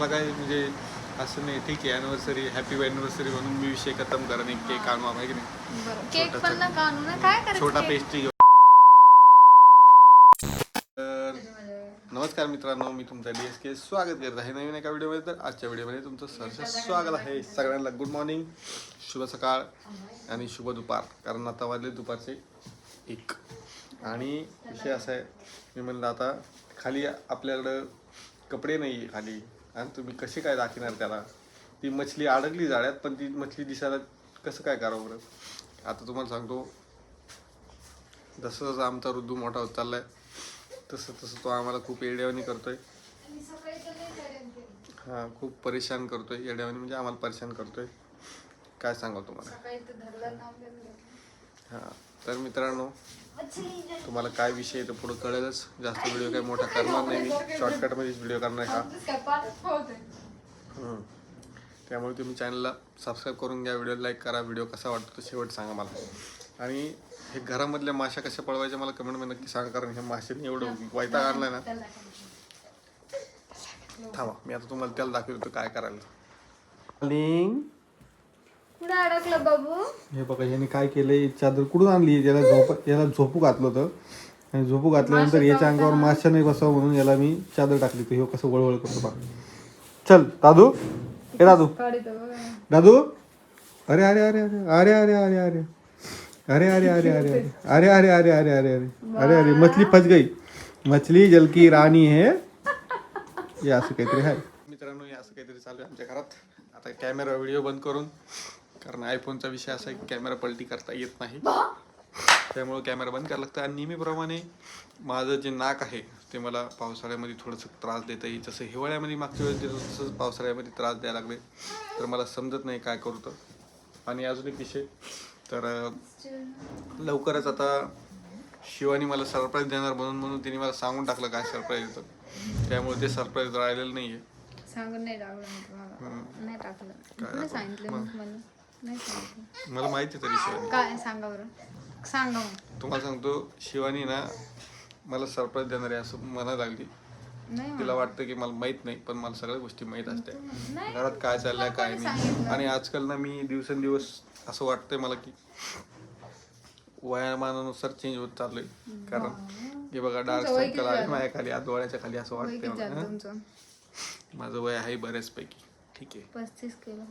मला काय म्हणजे असं नाही, ठीक आहे ॲनिव्हर्सरी हॅपी ॲनिव्हर्सरी म्हणून मी विषय खतम करा नाही, केक आणू आहे की नाही, केक पण नका आणू ना, काय करायचं छोटा केक? पेस्ट्री घेऊ. तर नमस्कार मित्रांनो, मी तुमचा DSK स्वागत करत आहे नवीन एका व्हिडिओमध्ये. तर आजच्या व्हिडिओमध्ये तुमचं सहर्ष स्वागत आहे. सगळ्यांना गुड मॉर्निंग, शुभ सकाळ आणि शुभ दुपार, कारण आता वाजले दुपारचे 1. आणि विषय असा आहे, मी म्हणलं आता खाली आपल्याकडं कपडे नाही आहे खाली, आणि तुम्ही कसे काय दाखवणार त्याला. ती मछली अडकली जाळ्यात, पण ती मछली दिसायला कसं काय करावं बरं. आता तुम्हाला सांगतो, जसं जसं आमचा रुद्दू मोठा होत चाललाय तसं तसं तो आम्हाला खूप येड्यावानी करतोय. हां, खूप परेशान करतोय. येड्यावानी म्हणजे आम्हाला परेशान करतोय, काय सांगाल तुम्हाला. हां, तर मित्रांनो, तुम्हाला काय विषय आहे तर पुढं कळेलच. जास्त व्हिडिओ काही मोठा करणार नाही मी, शॉर्टकटमध्येच व्हिडिओ करणार हा. त्यामुळे तुम्ही चॅनलला सबस्क्राईब करून घ्या, व्हिडिओ लाईक करा. व्हिडिओ कसा वाटतो तो शेवट सांगा मला. आणि हे घरामधल्या माशा कशा पळवायच्या मला कमेंटमध्ये नक्की सांगा, कारण ह्या माशाने एवढं वैताग आणलाय ना. थांबा, मी आता तुम्हाला त्याला दाखवतो काय करायला. कुठं अडकलं बाबू? हे बघा, याने काय केलंय, चादर कुठून आणली, याला झोपू घातलं होतं, आणि झोपू घातल्यानंतर याच्या अंगावर माशा नाही बसावं म्हणून याला मी चादर टाकली. तर हे कसं वळवळ करतो बघा. चल दादू, हे दादू, दादू, अरे अरे अरे अरे अरे अरे अरे अरे अरे अरे अरे अरे अरे अरे अरे अरे अरे अरे अरे मछली फंस गई, मछली जल की राणी है. हे असं काहीतरी आहे मित्रांनो, हे असं काहीतरी चालू आहे आमच्या घरात. आता कॅमेरा व्हिडिओ बंद करून, कारण आयफोनचा विषय असा आहे की कॅमेरा पलटी करता येत नाही, त्यामुळे कॅमेरा बंद करायला लागतं. आणि नेहमीप्रमाणे माझं जे नाक आहे ते मला पावसाळ्यामध्ये थोडंसं त्रास देतं आहे. जसं हिवाळ्यामध्ये मागच्या वेळेस देतो तसंच पावसाळ्यामध्ये त्रास द्यायला लागले. तर मला समजत नाही काय करू तर. आणि अजून एक विषय, तर लवकरच आता शिवानी मला सरप्राईज देणार म्हणून तिने मला सांगून टाकलं काय सरप्राईज देतं. त्यामुळे ते सरप्राईज राहिलेलं नाही आहे. सांगून नाही टाकलं मी तुम्हाला, नाही टाकलं. कोणी सांगितलं मग मला? नाही सांगितलं. मला माहिती तरी शिवानी काय सांगा बरं, सांगा मग. तुम्हाला सांगतो, शिवानी ना मला सरप्राईज देणार आहे असं म्हणायला लागली. नाही तिला वाटतं की मला माहित नाही, पण मला सगळ्या गोष्टी माहीत असते, नाही. घरात काय चाललंय काय नाही. आणि आजकाल ना मी दिवसेंदिवस असं वाटतंय मला की वयामानानुसार चेंज होत चाललोय. कारण हे बघा, डार्क सर्कल आहे माझ्या खाली, आज डोळ्याच्या खाली, असं वाटतंय मला. तुमचं माझं वय आहे बऱ्याचपैकी, ठीक आहे. 35 किलो.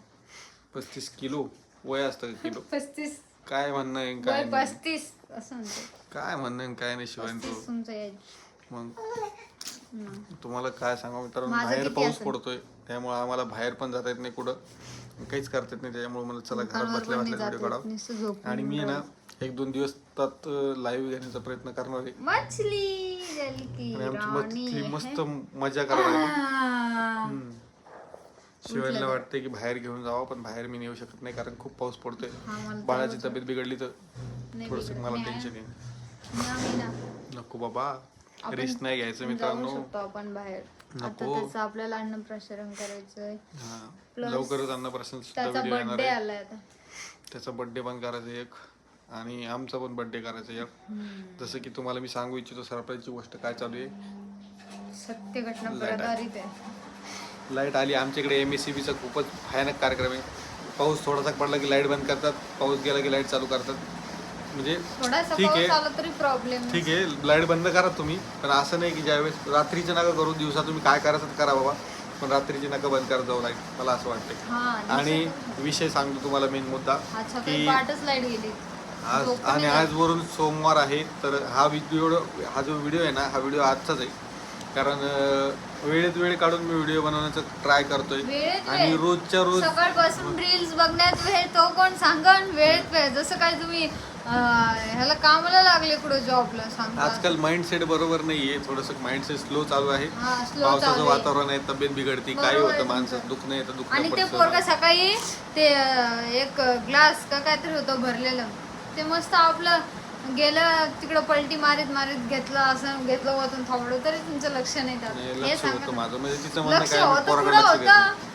35 किलो वय असतं का किलो? 35 काय म्हणणं आहे वय काय नाही. 35 असं म्हणते. काय म्हणणं आहे काय नाही शिवानी 35 तू. तुमचं एज. मग तुम्हाला काय सांगा मित्रांनो, माझं बाहेर किती पाऊस असेल? पडतोय, त्यामुळे आम्हाला बाहेर पण जाता येत नाही, कुठं काहीच करता येत नाही. त्याच्यामुळे मला चला घरात बसल्या बसल्या व्हिडिओ काढावं. आणि मी ना 1-2 दिवस त्यात लाईव्ह घेण्याचा प्रयत्न करणार आहे. मछली जल की आणि आमची राणी मस्त मजा करायला है. शिवायला वाटतंय की बाहेर घेऊन जावं, पण बाहेर मी नेऊ शकत नाही कारण खूप पाऊस पडतोय. मला बाळाची तब्येत बिघडली तर नाही थोडस बिघडत. मला टेन्शन येईल. नाही ना. नको बाबा, रिस्क नाही घ्यायचं जाऊ मित्रांनो. शकतो आपण बाहेर. आता नको. त्याचं आपल्याला अन्नप्राशन करायचंय. हा, Plus लवकरच अन्नप्राशन त्याचा व्हिडिओ येणार बर्थडे आहे. आलाय आता. त्याचा बर्थडे पण करायचा एक, आणि आमचा पण बर्थडे करायचा एक. जसं की तुम्हाला मी सांगू इच्छितो, सरप्राईजची गोष्ट काय चालू आहे. सत्य घटना पर आधारित आहे. लाईट आली आमच्याकडे. MSCB चा खूपच भयानक कार्यक्रम आहे. पाऊस थोडासा पडला की लाईट बंद करतात, पाऊस गेला की लाईट चालू करतात. म्हणजे थोडासा ठीक आहे, पाऊस आला तरी प्रॉब्लेम. ठीक आहे, लाईट बंद करा तुम्ही, पण असं नाही की ज्यावेळेस रात्रीचं नका करू. दिवसा तुम्ही काय करायचं ते करा बाबा, पण रात्रीची नका बंद करत जाऊ लाईट, मला असं वाटतंय. आणि विषय सांगतो तुम्हाला, मेन मुद्दा की पाठच लाईट गेली आज, आणि आज वरून सोमवार आहे, तर हा जो व्हिडिओ आहे ना, हा व्हिडिओ आजचाच आहे. कारण वेळेत वेळ काढून मी व्हिडिओ बनवण्याचा ट्राय करतोय. आणि रोजच्या रोज सकाळपासून रील्स बघण्यात वेळ तो कोण सांगन. वेळेत वेळ, जसं काय तुम्ही ह्याला कामाला लागले कुठं जॉबला सांगा. आजकाल माइंडसेट बरोबर नाहीये, थोडंसं माइंडसेट स्लो चालू आहे. पावसाचं वातावरण आहे, तब्येत बिघडती, काही होतं, माणसाचं दुखणं येतं, दुखणं आणि ते पडतं. पोरगा सकाळी ते एक ग्लास का काहीतरी होतं भरलेलं, ते मस्त आपलं गेलं तिकडं पलटी मारीत मारीत घेतलं, असं घेतलं होतं थांबलं, तरी तुमचं लक्ष नाही त्यात. हे लक्ष होतं सांगा. माझं, म्हणजे तिचं म्हणणं लक्ष काय, होतं पोराकडे कुठं लक्ष देत होतं? नाही.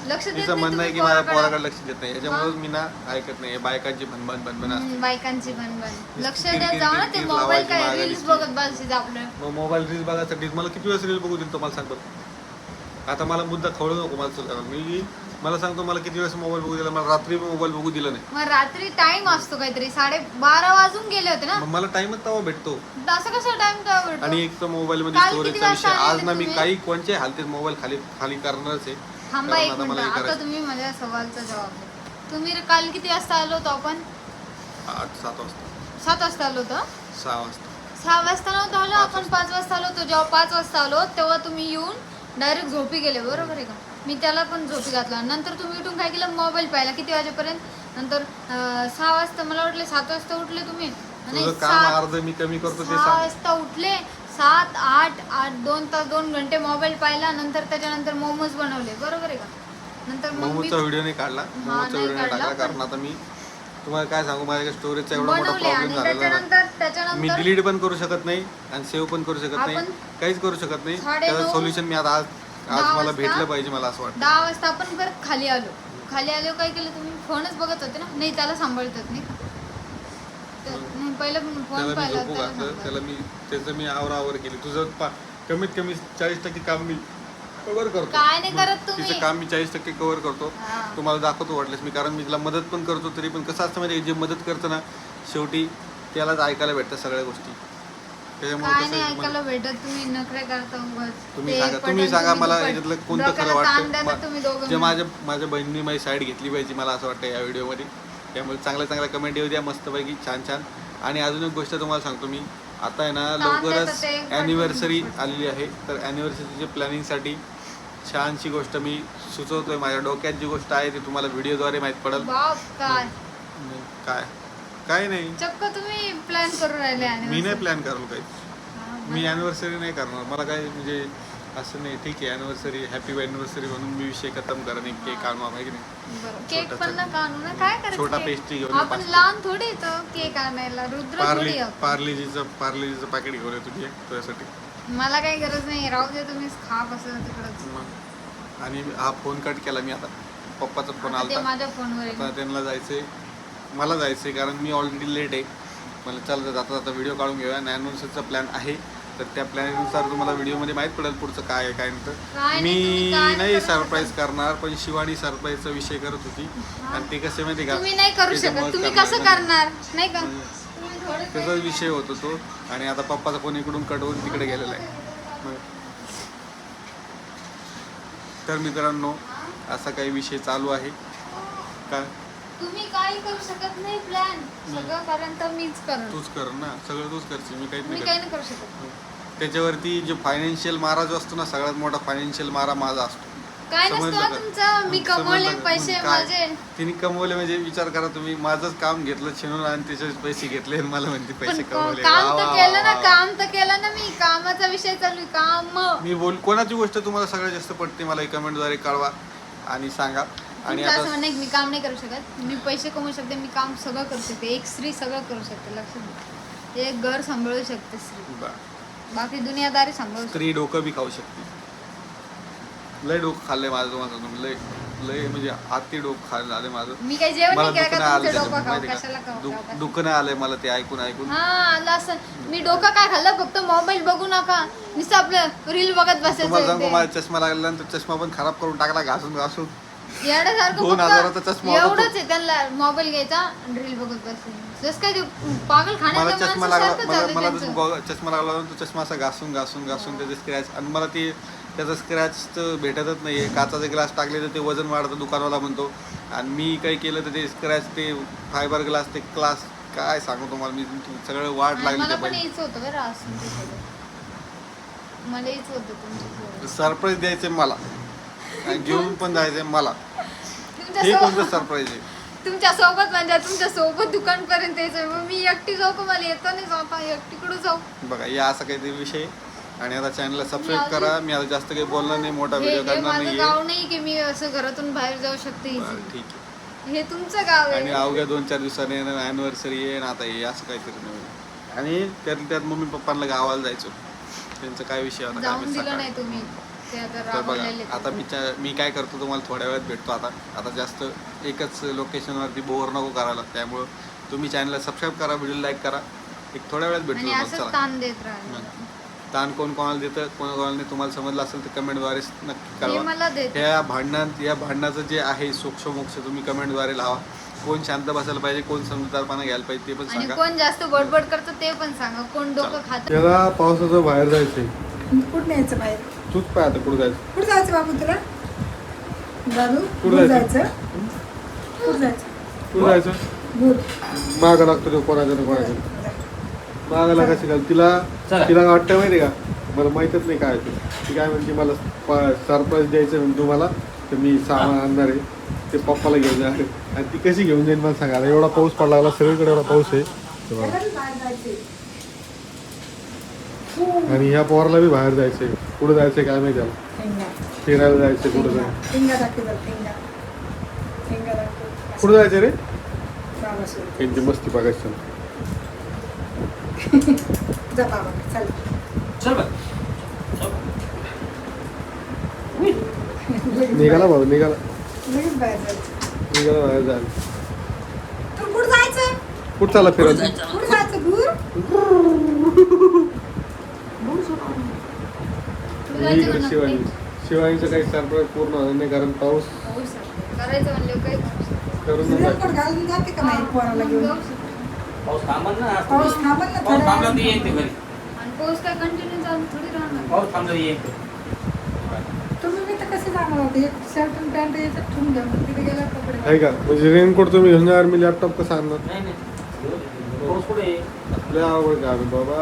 लक्ष देत तिचं नाही म्हणणं आहे तुम्ही की माझ्या पोराकडे. पोराकडे लक्ष देत नाही, याच्यामुळे मी ना ऐकत नाही. बायकांची भनभन असते. बायकांची बनबन. लक्ष किरकिर, द्यायचं जाऊ ना, ते किरकिर मोबाईल लावायची काय मागायची. रील्स बघत बसायचं आपलं. मग मोबाईल रील्स बघायसाठी मला किती वेळेस रील्स बघू देईल तुम्हाला सांगतो. आता मला मुद्दा खवळू नको मला सांगतो मला किती वेळेस मोबाईल बघू दिला, मला रात्री मोबाईल बघू दिला नाही. मग रात्री टाइम असतो काहीतरी 12:30 वाजून गेले होते ना. मग मला टाइमच तेव्हा भेटतो. असं कसं टाइम तेव्हा भेटतो? आणि एक तर मोबाईल मध्ये काल स्टोरेजचा किती वाजता विषय आज आले ना मी तुम्ही? काही कोणत्याही हालतीत मोबाईल खाली करणारच आहे. थांबा कारण एक आता मिनिट, मला हे आता करायचं. तुम्ही माझ्या सवालचा जवाब द्या. तुम्ही काल किती वाजता आलो होतो आपण? 7 वाजता 7 वाजता आलो होतो. 6 वाजता 6 वाजता नव्हतं आलो आपण, 5 वाजता आलो होतो. जेव्हा 5 वाजता आलो तेव्हा तुम्ही येऊन डायरेक्ट झोपी गेले, बरोबर आहे का? मी त्याला पण झोपी घातला. नंतर तुम्ही उठून काय केलं, मोबाईल पाहिला. किती वाजेपर्यंत? नंतर 6 वाजता मला वाटले 7 वाजता उठले तुम्ही. तुझं काम अर्ध मी कमी करतो ते 6 सांग. वाजता उठले, 7, 8, 2 तास 2 घंटे मोबाईल पाहिला. नंतर त्याच्यानंतर मोमोज बनवले, बरोबर आहे का? नंतर मग मी मोमोचा व्हिडिओ नाही काढला, मोमोचा नाही व्हिडिओ नाही काढला, टाकला कारण आता मी तुम्हाला काय सांगू, माझ्या स्टोरेजचा एवढा मोठा बनवले. प्रॉब्लेम आणि झालेला आहे. मी त्याच्यानंतर डिलीट पण करू शकत नाही आणि सेव्ह पण करू शकत नाही, आपण काहीच करू शकत नाही. 9:30 त्याचं सोल्युशन मी आता आज 10 मला वाजता भेटलं पाहिजे, मला असं वाटतं. 10 वाजता आपण परत खाली आलो. खाली आलो काय केलं तुम्ही? फोनच बघत होते ना? नाही, त्याला सांभाळतात नाही का? नाही, पहिलं फोन त्याला मी पाहिला, झोपू त्याला घातलं, सांभाळलं. त्याचं मी आवरावर केली. तुझं कमीत कमी 40% काम मी कव्हर करतो. काय नाही करत तुम्ही? तिचं काम मी 40% कव्हर करतो. हा. तुम्हाला दाखवतो वाटलेस मी, कारण मी तिला मदत पण करतो. तरी पण कसं असतं माहिती, जे मदत करतं ना शेवटी त्यालाच ऐकायला भेटतं सगळ्या गोष्टी. त्याच्यामुळे काय कसं नाही आहे, ऐकायला भेटत. तुम्ही नखरे करता उगाच. तुम्ही ते सांगा पटल मला दुपट. याच्यातलं कोणतं खरं डोक्याला ताण देता वाटतं. तुम्ही दोघं जे मिळून. माझ्या बहिणीने माझी साईड घेतली पाहिजे, मला असं वाटतं या व्हिडिओमध्ये. त्यामुळे चांगल्या कमेंट येऊ द्या मस्तपैकी, छान. आणि अजून एक गोष्ट तुम्हाला सांगतो मी, आता आहे ना लवकरच देतात ते, ॲनिव्हर्सरी आलेली आहे. तर ॲनिव्हर्सरीच्या प्लॅनिंगसाठी छानशी गोष्ट मी सुचवतोय. माझ्या डोक्यात जी गोष्ट आहे ती तुम्हाला व्हिडिओद्वारे माहीत पडेल. बाप काय काय नाही, चक्क तुम्ही प्लॅन करून राहिले. मी नाही प्लॅन करलो काही. मी ॲनिव्हर्सरी नाही करणार. मला काय म्हणजे असं नाही, ठीक आहे ॲनिव्हर्सरी, हॅपी ॲनिव्हर्सरी म्हणून मी विषय खतम करा, नाही केक आणू आहे की नाही. केक पण नका आणू ना, काय करायचं? छोटा केक? पेस्ट्री घेऊन आपण लहान थोडी येतो केक आणायला. रुद्र थोडी आहोत. पार्लेजीचं पॅकेट घेऊन येतो तुझ्यासाठी. मला काही गरज नाही, राहू दे, तुम्हीच खा कसं तिकडच. आणि हा फोन कट केला मी आता. पप्पाचा फोन ते आला, माझ्या फोनवर आता त्यांना जायचंय, मला जायचंय कारण मी ऑलरेडी लेट आहे. मला चल जाता व्हिडिओ काढून घेऊया. आणि ॲनिव्हर्सरीचा प्लॅन आहे, तर त्या प्लॅननुसार तुम्हाला व्हिडिओमध्ये माहीत पडेल पुढचं काय आहे काय नंतर. मी नाही सरप्राईज करणार, पण शिवानी सरप्राईजचा विषय करत होती. आणि ते कसं माहिती का, तुम्ही नाही करू शकत. तुम्ही कसं करणार नाही का? तुम्ही थोडं त्याचा विषय होतो तो. आणि आता पप्पाचा फोन इकडून कटवून तिकडे गेलेला आहे. तर मित्रांनो, असा काही विषय चालू आहे का? तुम्ही काही करू शकत नाही प्लॅन. सगळं कारण तर मीच करणार. तूच कर ना, सगळं तूच करशील, मी काहीच मी नाही काही करत. नाही करू शकत. त्याच्यावरती जो फायनान्शियल मारा जो असतो ना, सगळ्यात मोठा फायनान्शियल मारा माझा असतो. काय नसतं समजलं का? तुमचं. मी कमवले समजलं का? पैसे मग काय? माझे. तिने कमवले म्हणजे विचार करा तुम्ही, माझंच काम घेतलं छिनून आणि त्याचे पैसे घेतले आणि मला म्हणते पैसे पण कमवले. काम वा, तर वा, केलं ना, वा, वा. काम तर केलं ना मी. कामाचा विषय चालू आहे, काम. मी कोणाची गोष्ट तुम्हाला सगळ्यात जास्त पडते मला कमेंटद्वारे कळवा आणि सांगा. आणि तुमचं असं आता म्हणणं आहे की मी काम नाही करू शकत. मी पैसे कमवू शकते, मी काम सगळं करू शकते. एक स्त्री सगळं करू शकते, लक्षात घ्या. एक घर सांभाळू शकते स्त्री, बाकी दुनियादारी सांभाळू शकते. स्त्री डोकं बी खाऊ शकते. लय डोकं खाल्लंय माझं, तुम्हाला सांगतो. लय म्हणजे आती डोकं खाल्लं झालं माझं. मी काही जेवण मला नाही केलं दुखणं का आलं तुमचं डोकं खाऊ? माहिती कशाला का? खाऊ? दुखणं आलंय मला ते ऐकून. हा, आलं असं. मी डोकं काय खाल्लं? फक्त मोबाईल बघू नका, नुसतं आपलं रील बघत तुम्हाला बसायचं. सांगतो, माझा चष्मा लागल्यानंतर चष्मा पण खराब करून टाकला घासून. येड्यासारखं 2000चा फक्त चष्मा होता तो. एवढंच आहे त्यांना, मोबाईल घ्यायचा आणि रील बघत बसायचं. जसं काय ते पागल मला खाण्याच्या चष्मा लागला, माणसासारखं झालं त्यांचं. चष्मा लागला तो चष्मा असा घासून त्याचे स्क्रॅच. आणि मला ते त्याचा स्क्रॅच तर भेटतच नाहीये. काचाचे ग्लास टाकले तर ते वजन वाढतं, दुकानवाला म्हणतो. आणि मी काही केलं तर ते स्क्रॅच, ते फायबर ग्लास, ते ग्लास काय सांगू तुम्हाला, मी सगळं वाट लागली मला त्या पण पाहिजे. यायचं होतं बरं आज तुमच्यासोबत. मला यायचं होतं तुमच्यासोबत. सरप्राईज द्यायचंय मला आणि घेऊन पण जायचंय मला. हे तुमच्या कोणतं सरप्राईज आहे? तुमच्या सोबत म्हणजे तुमच्या सोबत दुकानपर्यंत यायचं. मग मी एकटी जाऊ का? मला येतं नाही जाता, एकटीकडे जाऊ. बघा, या असा काहीतरी विषय. आणि आता चॅनलला सबस्क्राईब करा. मी आता जास्त काही बोलणार नाही, मोठा व्हिडिओ हे करणार माझं नाहीये. गाव नाही की मी असं घरातून बाहेर जाऊ शकते easily. बरं, ठीक आहे. हे तुमचं गाव आणि आहे. अवघ्या 2-4 दिवसाने ॲनिव्हर्सरी आहे ना, आता हे असं काहीतरी नवीन. आणि त्यात मम्मी पप्पांना गावाला जायचो. त्यांचा काय विषय होता काय जाऊन माहित दिलं सकाळी. नाही तुम्ही. ते आता तर बघा, राबवलेले आता मी काय करतो तुम्हाला थोड्या वेळात भेटतो. आता जास्त एकच लोकेशनवरती बोर नको करायला. त्यामुळं तुम्ही चॅनलला सबस्क्राईब करा, व्हिडिओ लाईक करा. एक थोड्या वेळात भेटतो आणि तुम्हाला. असंच चला. ताण देत राहा. दान कोण कोणाला देतं कोणाला नाही तुम्हाला समजलं असेल तर कमेंटद्वारे नक्की हे कळवा. मला देते. या भांडणाचं जे आहे सोक्ष मोक्ष तुम्ही कमेंटद्वारे लावा. कोण शांत बसायला पाहिजे कोण समजदारपणा घ्यायला पाहिजे ते पण आणि सांगा. कोण जास्त बडबड करतं ते पण सांगा. कोण डोकं खातं. त्याला पावसाचं बाहेर जायचंय. कुठं न्यायचं बाहेर? तूच पाय आता कुठं जायचं. कुठं जायचं बाबू तुला? दादू कुठं कुठं जायचं? जायचं? कुठं जायचं? कुठं जायचं दूध. मागं लागतो तो कोणाच्या मागायला कशी घाल तिला वाटतं माहिती का मला माहीतच नाही काय ती काय म्हणते मला सरप्राईज द्यायचं म्हणजे तुम्हाला तर मी सामान आणणार आहे ते पप्पाला घेऊन जाणार आहे. आणि ती कशी घेऊन जाईल मला सांगायला. एवढा पाऊस पडला लागला सगळीकडे एवढा पाऊस आहे त्याला बी बाहेर जायचंय. आणि ह्या पोराला बी बाहेर जायचंय. कुठं जायचंय काय माहिती त्याला. ठेंगा. फिरायला जायचंय कुठं जायचं. ठेंगा दाखव जरा, ठेंगा. ठेंगा दाखव. कुठं जायचं रे बाबासोबत. त्यांची मस्ती बघायची. जा बाबा चल. निघाला भाऊ निघाला लगेच बाहेर जायचं. बाहेर जायला. तर कुठं जायचं? कुठं चालला फिरायला. कुठं जायचं दूर? शिवानी शिवानीचं काही सरप्राईज पूर्ण होणार नाही कारण पाऊस करायचं म्हणलं काही करून रेनकोट घालून जाते का नाही पोराला घेऊन? पाऊस थांबल ना पाऊस थांबल ना पाऊस थोड्या थांबला तर वेळाने. येईल ते घरी. आणि पाऊस काय कंटिन्यू चालू थोडी राहणार. पाऊस थांबला येईल ते. तुम्ही बी तर कसे जाणार होते? एक शर्ट आणि पॅन्ट याच्यात ठेवून घ्या मग तिथे गेल्यावर कपडे आहे का म्हणजे रेनकोट तुम्ही घेऊन जाणार मी लॅपटॉप कसं आणणार. नाही नाही पाऊस कुठे आहे? लय अवघड काम आहे बाबा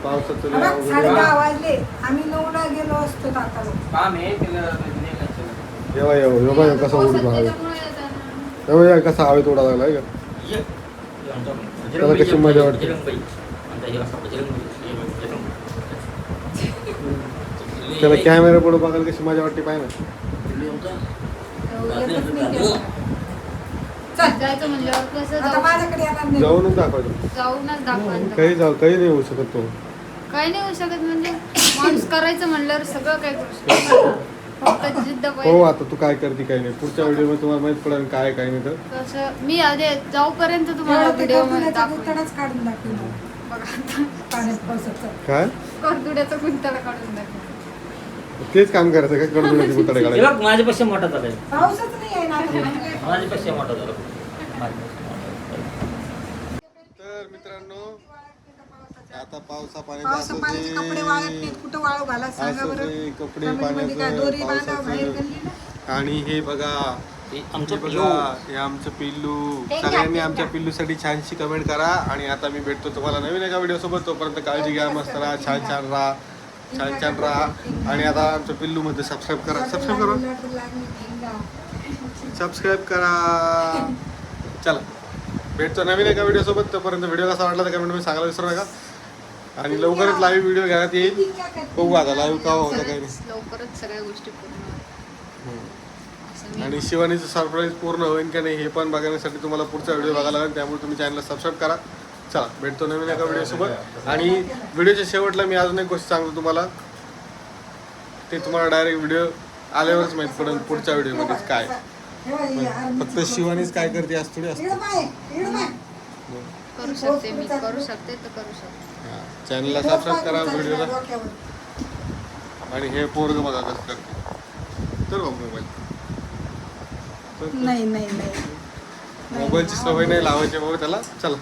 पावसाचं लय बाबा, अवघड 9:30 आहे. वाजले आम्ही 9ला गेलो असतो आता बघ. काम आहे त्याला नाही जायचं. येवा येवा कसा उडू पावसात बघा त्याच्यामुळे येतात. तेव्हा कसा हवेत उडा लागला आहे का. ये. त्याला कशी मजा वाटते. बजरंगबाई. आमचा हे असा बजरंगबाई. त्याला कॅमेरा पुढे बघायला कशी मजा वाटते पाहिजे ना. येतच नाही केलं. चल जायचं म्हणल्यावर कसं आता जाऊ. माझ्याकडे येणार नाही. जाऊनच दाखवायचं. जाऊनच दाखवायचं. काही नाही होऊ शकत तो. काही नाही होऊ शकत म्हणजे माणूस करायचं म्हणल्यावर सगळं काय करू शकतो. फक्त जिद्द हो पाहिजे. आता तू काय करते काही नाही पुढच्या व्हिडिओमध्ये तुम्हाला माहित पडेल काय काय नाही तर. तसं मी आधी जाऊपर्यंत तुम्हाला तेवढं ते व्हिडिओ मध्ये कर्दुण्याचा दाखवेन. गुंतडाच काढून दाखवून बघा आता पाण्यात पावसाचं. काय करदुड्याचा गुंतडा काढून दाखवेन. तेच काम करायचं का कडबुड्याचे गुताडे हे काढायचे. बघ माझ्यापेक्षा मोठा झालाय. पाऊसच नाही आहे ना आता. माझ्यापेक्षा मोठा झाला. तर मित्रांनो आता पावसा पावसा पाण्याचे कपडे वाळत नाहीत. कुठं वाळू घाला सांगा बरं. कपडे कमेंटमध्ये काय दोरी बांधा बाहेर पाण्याचं गल्लीला. आणि हे बघा हे आमचं हे बघा हे आमचं पिल्लू. सगळ्यांनी आमच्या पिल्लूसाठी छानशी कमेंट करा आणि आता मी भेटतो तुम्हाला नवीन एका व्हिडिओ सोबत. तोपर्यंत काळजी घ्या मस्त राहा छान छान राहा आणि आता आमच्या पिल्लू मध्ये सबस्क्राईब करा सबस्क्राईब करा. चला भेटतो नवीन एका व्हिडिओ सोबत. तोपर्यंत व्हिडिओ कसा वाटला तर कमेंट मध्ये सांगायला विसरू नका. आणि लवकरच लाईव्ह व्हिडिओ घेण्यात येईल. बघू आता लाईव्ह का होतं काही नाही. लवकरच सगळ्या गोष्टी पूर्ण होतील. असं मी आणि शिवानीचं सरप्राईज पूर्ण होईल का नाही हे पण बघण्यासाठी तुम्हाला पुढचा व्हिडिओ बघायला लागेल. त्यामुळे तुम्ही चॅनलला सबस्क्राईब करा. चला भेटतो नवीन एका व्हिडिओसोबत. आणि व्हिडिओच्या शेवटला मी अजून एक गोष्ट सांगतो तुम्हाला. ते तुम्हाला डायरेक्ट व्हिडिओ आल्यावरच माहीत पडेल पुढच्या व्हिडिओमध्येच काय. फक्त शिवानीच काय करते आज थोडी असते. करू शकते मी करू शकते तर करू शकते. चॅनलला सबस्क्राईब करा व्हिडिओला. आणि हे पोरग बघा कसं करते. तर मोबाईल नाही मोबाईलची सवय नाही लावायची बाबा त्याला. चला